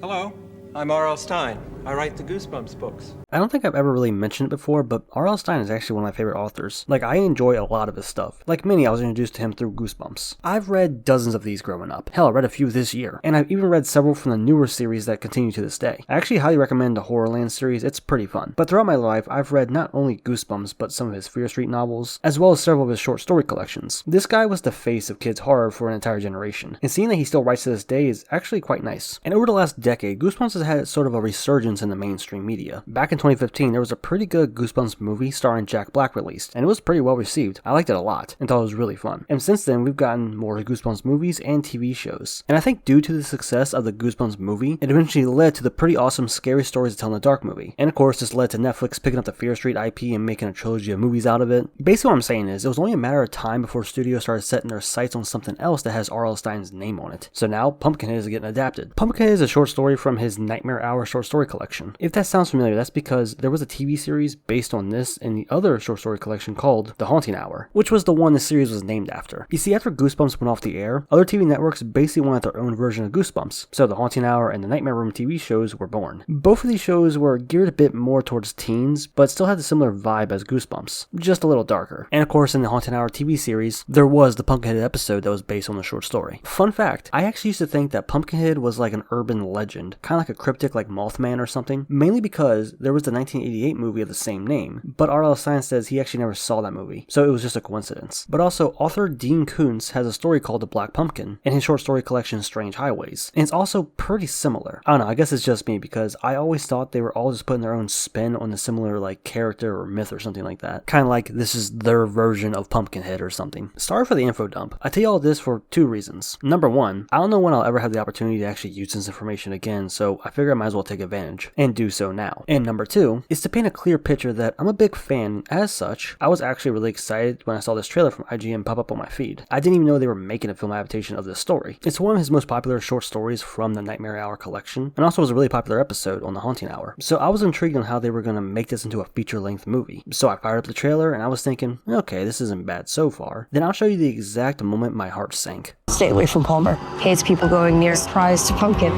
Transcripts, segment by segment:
Hello, I'm R.L. Stein. I write the Goosebumps books. I don't think I've ever really mentioned it before, but R.L. Stein is actually one of my favorite authors. Like, I enjoy a lot of his stuff. Like many, I was introduced to him through Goosebumps. I've read dozens of these growing up. Hell, I read a few this year. And I've even read several from the newer series that continue to this day. I actually highly recommend the Horrorland series, it's pretty fun. But throughout my life, I've read not only Goosebumps, but some of his Fear Street novels, as well as several of his short story collections. This guy was the face of kids' horror for an entire generation. And seeing that he still writes to this day is actually quite nice. And over the last decade, Goosebumps has had sort of a resurgence in the mainstream media. Back in 2015, there was a pretty good Goosebumps movie starring Jack Black released, and it was pretty well received. I liked it a lot, and thought it was really fun. And since then, we've gotten more Goosebumps movies and TV shows. And I think due to the success of the Goosebumps movie, it eventually led to the pretty awesome Scary Stories to Tell in the Dark movie. And of course, this led to Netflix picking up the Fear Street IP and making a trilogy of movies out of it. Basically what I'm saying is, it was only a matter of time before studios started setting their sights on something else that has R.L. Stein's name on it. So now, Pumpkinhead is getting adapted. Pumpkinhead is a short story from his Nightmare Hour short story collection. If that sounds familiar, that's because there was a TV series based on this in the other short story collection called The Haunting Hour, which was the one the series was named after. You see, after Goosebumps went off the air, other TV networks basically wanted their own version of Goosebumps, so The Haunting Hour and the Nightmare Room TV shows were born. Both of these shows were geared a bit more towards teens, but still had a similar vibe as Goosebumps, just a little darker. And of course, in the Haunting Hour TV series, there was the Pumpkinhead episode that was based on the short story. Fun fact, I actually used to think that Pumpkinhead was like an urban legend, kind of like a cryptic like Mothman or something, mainly because there was the 1988 movie of the same name, but R.L. Stein says he actually never saw that movie, so it was just a coincidence. But also, author Dean Koontz has a story called The Black Pumpkin in his short story collection Strange Highways, and it's also pretty similar. I don't know, I guess it's just me because I always thought they were all just putting their own spin on a similar like character or myth or something like that. Kind of like this is their version of Pumpkinhead or something. Sorry for the info dump. I tell you all this for two reasons. Number one, I don't know when I'll ever have the opportunity to actually use this information again, so I figure I might as well take advantage and do so now. And number two is to paint a clear picture that I'm a big fan. As such, I was actually really excited when I saw this trailer from IGN pop up on my feed. I didn't even know they were making a film adaptation of this story. It's one of his most popular short stories from the Nightmare Hour collection, and also was a really popular episode on the Haunting Hour. So I was intrigued on how they were going to make this into a feature-length movie. So I fired up the trailer and I was thinking, okay, this isn't bad so far. Then I'll show you the exact moment my heart sank. Stay away from Palmer. Hates people going near surprise to Pumpkin.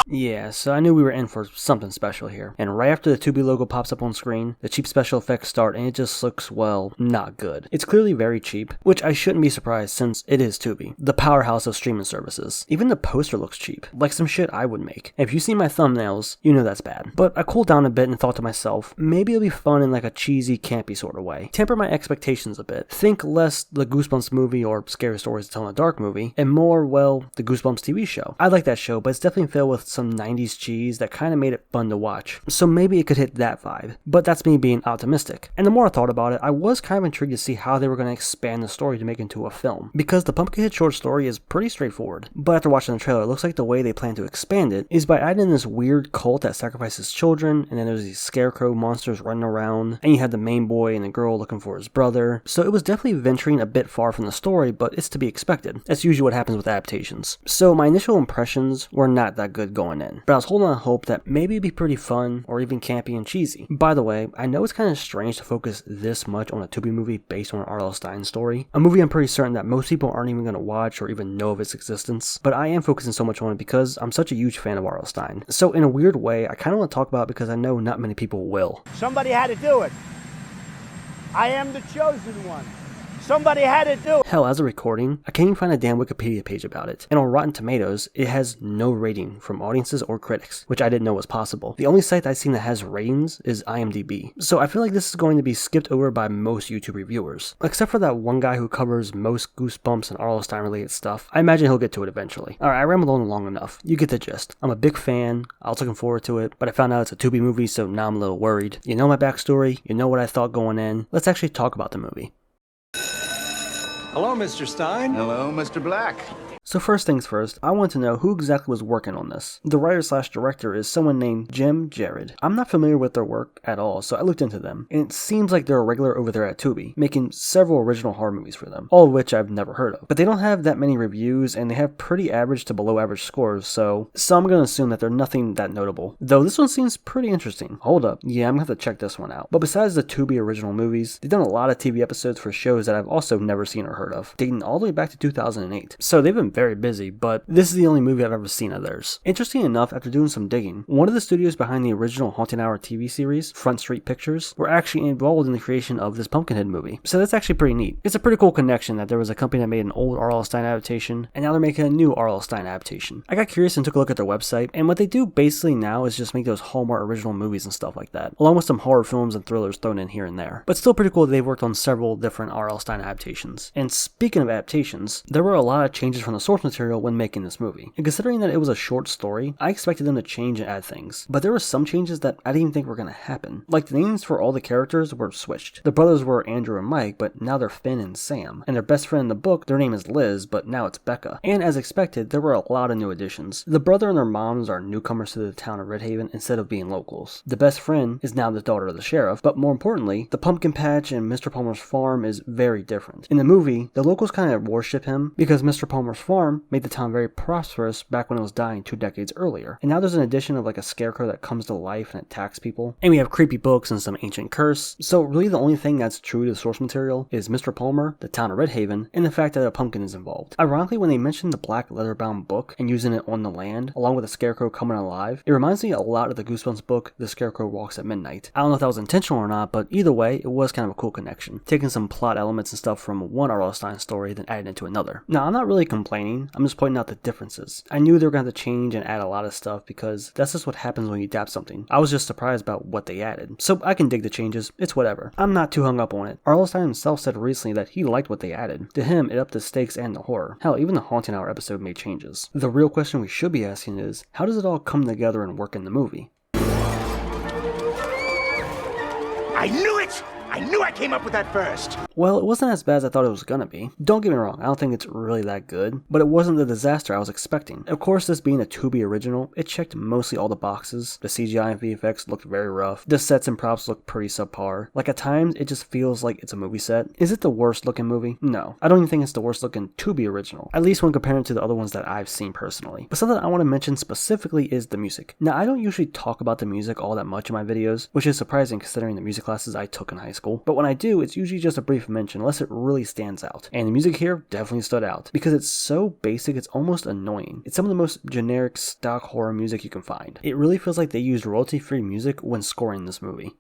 Yeah, so I knew we were in for something special here. And right after the Tubi logo pops up on screen, the cheap special effects start and it just looks, well, not good. It's clearly very cheap, which I shouldn't be surprised since it is Tubi, the powerhouse of streaming services. Even the poster looks cheap, like some shit I would make. If you see my thumbnails, you know that's bad. But I cooled down a bit and thought to myself, maybe it'll be fun in like a cheesy, campy sort of way. Temper my expectations a bit. Think less the Goosebumps movie or Scary Stories to Tell in the Dark movie, and more, well, the Goosebumps TV show. I like that show, but it's definitely filled with some 90s cheese that kind of made it fun to watch. So maybe it could hit that vibe. But that's me being optimistic. And the more I thought about it, I was kind of intrigued to see how they were going to expand the story to make it into a film. Because the Pumpkinhead short story is pretty straightforward. But after watching the trailer, it looks like the way they plan to expand it is by adding this weird cult that sacrifices children, and then there's these scarecrow monsters running around, and you have the main boy and the girl looking for his brother. So it was definitely venturing a bit far from the story, but it's to be expected. That's usually what happens with adaptations. So my initial impressions were not that good going in. But I was holding on hope that maybe it'd be pretty fun or even campy and cheesy. By the way, I know it's kind of strange to focus this much on a Tubi movie based on an R.L. Stein story. A movie I'm pretty certain that most people aren't even going to watch or even know of its existence. But I am focusing so much on it because I'm such a huge fan of R.L. Stein. So in a weird way, I kind of want to talk about it because I know not many people will. Somebody had to do it. I am the chosen one. Somebody had to do it. Hell, as a recording, I can't even find a damn Wikipedia page about it. And on Rotten Tomatoes, it has no rating from audiences or critics, which I didn't know was possible. The only site I've seen that has ratings is IMDb. So I feel like this is going to be skipped over by most YouTube reviewers. Except for that one guy who covers most Goosebumps and R.L. Stein related stuff. I imagine he'll get to it eventually. Alright, I rambled on long enough. You get the gist. I'm a big fan. I was looking forward to it, but I found out it's a Tubi movie, so now I'm a little worried. You know my backstory. You know what I thought going in. Let's actually talk about the movie. Hello, Mr. Stein. Hello, Mr. Black. So first things first, I want to know who exactly was working on this. The writer/director is someone named Jim Jared. I'm not familiar with their work at all, so I looked into them, and it seems like they're a regular over there at Tubi, making several original horror movies for them, all of which I've never heard of. But they don't have that many reviews, and they have pretty average to below average scores, so I'm gonna assume that they're nothing that notable. Though this one seems pretty interesting. Hold up, yeah, I'm gonna have to check this one out. But besides the Tubi original movies, they've done a lot of TV episodes for shows that I've also never seen or heard of, dating all the way back to 2008. So they've been very busy, but this is the only movie I've ever seen of theirs. Interesting enough, after doing some digging, one of the studios behind the original Haunting Hour TV series, Front Street Pictures, were actually involved in the creation of this Pumpkinhead movie. So that's actually pretty neat. It's a pretty cool connection that there was a company that made an old R.L. Stine adaptation, and now they're making a new R.L. Stine adaptation. I got curious and took a look at their website, and what they do basically now is just make those Hallmark original movies and stuff like that, along with some horror films and thrillers thrown in here and there. But still pretty cool that they've worked on several different R.L. Stine adaptations. And speaking of adaptations, there were a lot of changes from the source material when making this movie. And considering that it was a short story, I expected them to change and add things. But there were some changes that I didn't even think were going to happen. Like the names for all the characters were switched. The brothers were Andrew and Mike, but now they're Finn and Sam. And their best friend in the book, their name is Liz, but now it's Becca. And as expected, there were a lot of new additions. The brother and their moms are newcomers to the town of Red Haven instead of being locals. The best friend is now the daughter of the sheriff, but more importantly, the pumpkin patch and Mr. Palmer's farm is very different. In the movie, the locals kind of worship him because Mr. Palmer's farm made the town very prosperous back when it was dying 2 decades earlier. And now there's an addition of like a scarecrow that comes to life and attacks people. And we have creepy books and some ancient curse. So really the only thing that's true to the source material is Mr. Palmer, the town of Red Haven, and the fact that a pumpkin is involved. Ironically, when they mentioned the black leather-bound book and using it on the land, along with the scarecrow coming alive, it reminds me a lot of the Goosebumps book, The Scarecrow Walks at Midnight. I don't know if that was intentional or not, but either way, it was kind of a cool connection. Taking some plot elements and stuff from one R.L. Stine story, then adding it to another. Now, I'm not really complaining, I'm just pointing out the differences. I knew they were going to have to change and add a lot of stuff because that's just what happens when you adapt something. I was just surprised about what they added. So I can dig the changes, it's whatever. I'm not too hung up on it. R.L. Stine himself said recently that he liked what they added. To him, it upped the stakes and the horror. Hell, even the Haunting Hour episode made changes. The real question we should be asking is, how does it all come together and work in the movie? I knew it! I knew I came up with that first! Well, it wasn't as bad as I thought it was gonna be. Don't get me wrong, I don't think it's really that good, but it wasn't the disaster I was expecting. Of course, this being a Tubi original, it checked mostly all the boxes. The CGI and VFX looked very rough. The sets and props look pretty subpar. Like at times, it just feels like it's a movie set. Is it the worst looking movie? No. I don't even think it's the worst looking Tubi original, at least when comparing to the other ones that I've seen personally. But something I want to mention specifically is the music. Now, I don't usually talk about the music all that much in my videos, which is surprising considering the music classes I took in high school. But when I do, it's usually just a brief mention unless it really stands out. And the music here definitely stood out because it's so basic it's almost annoying. It's some of the most generic stock horror music you can find. It really feels like they used royalty-free music when scoring this movie.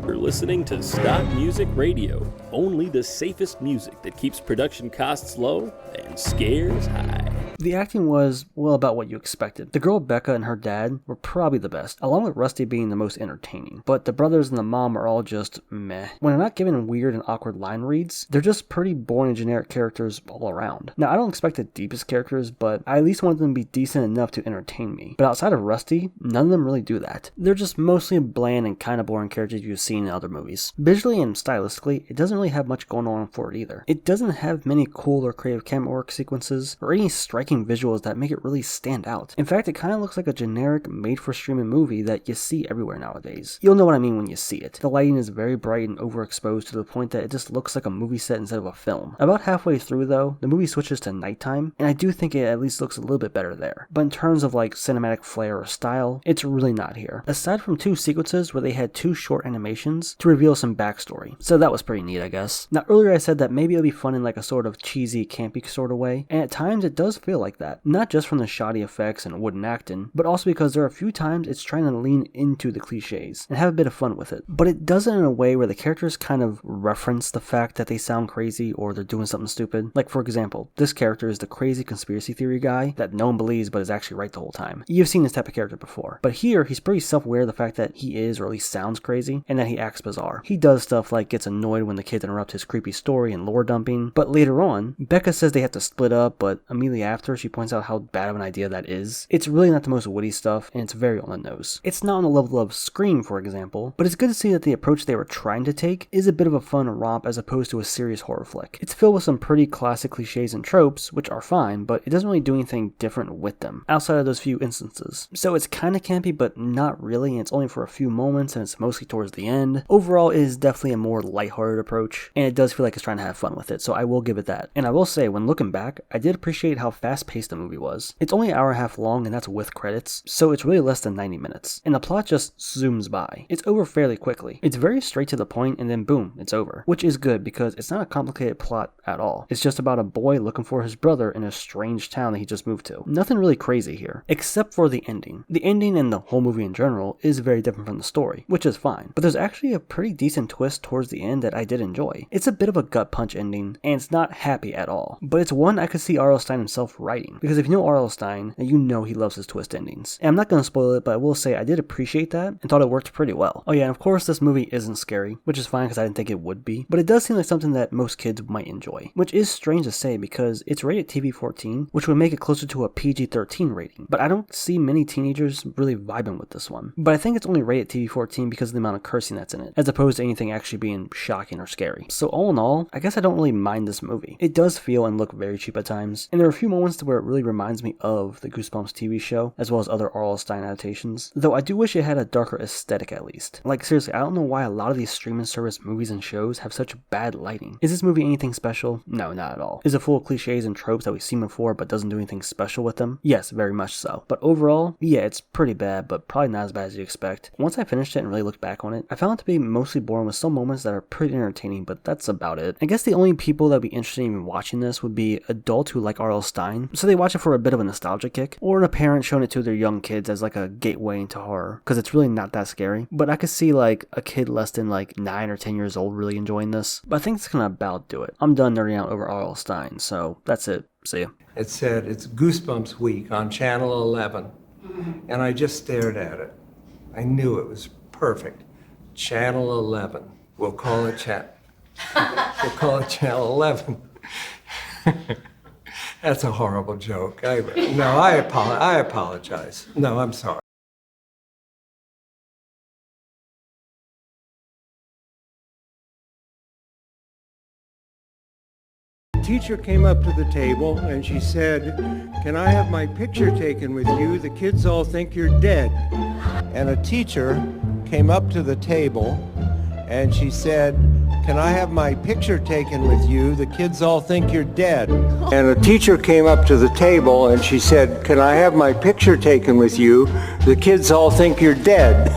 You're listening to Stock Music Radio, only the safest music that keeps production costs low and scares high. The acting was, well, about what you expected. The girl Becca and her dad were probably the best, along with Rusty being the most entertaining. But the brothers and the mom are all just meh. When they're not given weird and awkward line reads, they're just pretty boring and generic characters all around. Now, I don't expect the deepest characters, but I at least want them to be decent enough to entertain me. But outside of Rusty, none of them really do that. They're just mostly bland and kind of boring characters you've seen in other movies. Visually and stylistically, it doesn't really have much going on for it either. It doesn't have many cool or creative camera work sequences, or any striking visuals that make it really stand out. In fact, it kind of looks like a generic made-for-streaming movie that you see everywhere nowadays. You'll know what I mean when you see it. The lighting is very bright and overexposed to the point that it just looks like a movie set instead of a film. About halfway through though, the movie switches to nighttime, and I do think it at least looks a little bit better there. But in terms of like cinematic flair or style, it's really not here. Aside from 2 sequences where they had 2 short animations to reveal some backstory. So that was pretty neat, I guess. Now earlier I said that maybe it'll be fun in like a sort of cheesy, campy sort of way, and at times it does feel like that. Not just from the shoddy effects and wooden acting, but also because there are a few times it's trying to lean into the cliches and have a bit of fun with it. But it does it in a way where the characters kind of reference the fact that they sound crazy or they're doing something stupid. Like for example, this character is the crazy conspiracy theory guy that no one believes but is actually right the whole time. You've seen this type of character before. But here, he's pretty self-aware of the fact that he is, or at least sounds crazy, and that he acts bizarre. He does stuff like gets annoyed when the kids interrupt his creepy story and lore dumping, but later on, Becca says they have to split up, but immediately after after she points out how bad of an idea that is. It's really not the most witty stuff, and it's very on the nose. It's not on the level of Scream, for example, but it's good to see that the approach they were trying to take is a bit of a fun romp as opposed to a serious horror flick. It's filled with some pretty classic cliches and tropes, which are fine, but it doesn't really do anything different with them, outside of those few instances. So it's kinda campy, but not really, and it's only for a few moments, and it's mostly towards the end. Overall, it is definitely a more lighthearted approach, and it does feel like it's trying to have fun with it, so I will give it that. And I will say, when looking back, I did appreciate how fast-paced the movie was. It's only an hour and a half long, and that's with credits, so it's really less than 90 minutes. And the plot just zooms by. It's over fairly quickly. It's very straight to the point, and then boom, it's over. Which is good, because it's not a complicated plot at all. It's just about a boy looking for his brother in a strange town that he just moved to. Nothing really crazy here, except for the ending. The ending and the whole movie in general is very different from the story, which is fine. But there's actually a pretty decent twist towards the end that I did enjoy. It's a bit of a gut punch ending, and it's not happy at all. But it's one I could see R.L. Stine himself writing, because if you know R.L. Stine, then you know he loves his twist endings. And I'm not going to spoil it, but I will say I did appreciate that and thought it worked pretty well. Oh yeah, and of course this movie isn't scary, which is fine because I didn't think it would be, but it does seem like something that most kids might enjoy, which is strange to say because it's rated TV-14, which would make it closer to a PG-13 rating, but I don't see many teenagers really vibing with this one. But I think it's only rated TV-14 because of the amount of cursing that's in it, as opposed to anything actually being shocking or scary. So all in all, I guess I don't really mind this movie. It does feel and look very cheap at times, and there are a few moments where it really reminds me of the Goosebumps TV show, as well as other R.L. Stine adaptations, though I do wish it had a darker aesthetic at least. Like seriously, I don't know why a lot of these streaming service movies and shows have such bad lighting. Is this movie anything special? No, not at all. Is it full of cliches and tropes that we've seen before but doesn't do anything special with them? Yes, very much so. But overall, yeah, it's pretty bad, but probably not as bad as you expect. Once I finished it and really looked back on it, I found it to be mostly boring with some moments that are pretty entertaining, but that's about it. I guess the only people that would be interested in watching this would be adults who like R.L. Stine, so they watch it for a bit of a nostalgia kick, or a parent showing it to their young kids as like a gateway into horror, because it's really not that scary. But I could see like a kid less than like 9 or 10 years old really enjoying this, but I think it's gonna about do it. I'm done nerding out over R.L. Stine, so that's it. See ya. It said it's Goosebumps Week on Channel 11, and I just stared at it. I knew it was perfect. Channel 11. We'll call it Channel 11. That's a horrible joke. I apologize. No, I'm sorry. Teacher came up to the table and she said, "Can I have my picture taken with you? The kids all think you're dead." And a teacher came up to the table and she said, "Can I have my picture taken with you? The kids all think you're dead." And a teacher came up to the table and she said, "Can I have my picture taken with you? The kids all think you're dead."